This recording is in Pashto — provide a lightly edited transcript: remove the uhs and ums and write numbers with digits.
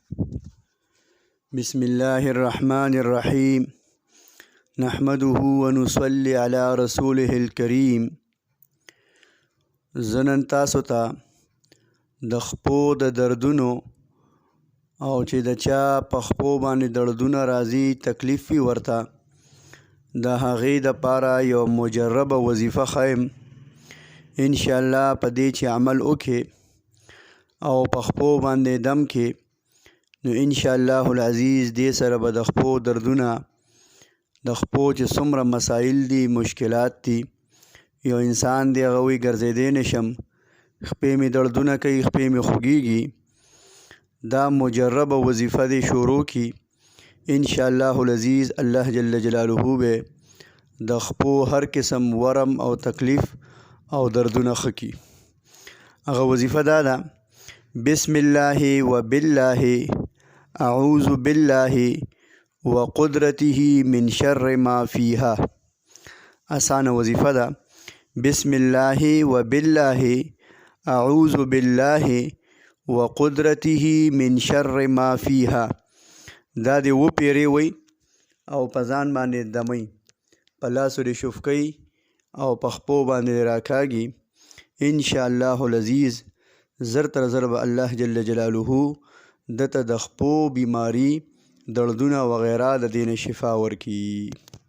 بسم الله الرحمن الرحيم نحمده ونصلي على رسوله الكريم. زنن تاسو ته د خپو د دردونو او چې د چا په خپو باندې دردونه راځي، تکلیف وي ورته، د هغې دپاره یو مجربه وظیفه ښیم. انشاءالله په دې چې عمل وکې او په خپو باندې دم کې، نو انشاءالله العزیز دې سره به د خپو دردونه، د خپو چې څومره مسایل دي، مشکلات دي، یو انسان دی هغه وایي ګرځېدی نشم، خپې مې دردونه کوي، خپې مې خوږیږي. دا مجربه وظیفه دې شروع کی، انشاءالله العزیز الله جل جلاله به د خپو هر قسم ورم او تکلیف او دردونه ښه کی. هغه وظیفه دا ده: بسم الله وبالله اعوذ بالله وقدرته من شر ما فيها. آسانه وظیفه ده. بسم الله وبالله اعوذ بالله وقدرته من شر ما فيها. دا دې وپیری وی او په ځان باندې دمی، په لاسو دې شفکوي او په خپو باندې راکاږي. انشاءالله العزیز زر تر زر به الله جل جلاله دته د خپو بیماری، دردونه وغیره د دې نه شفا ورکي.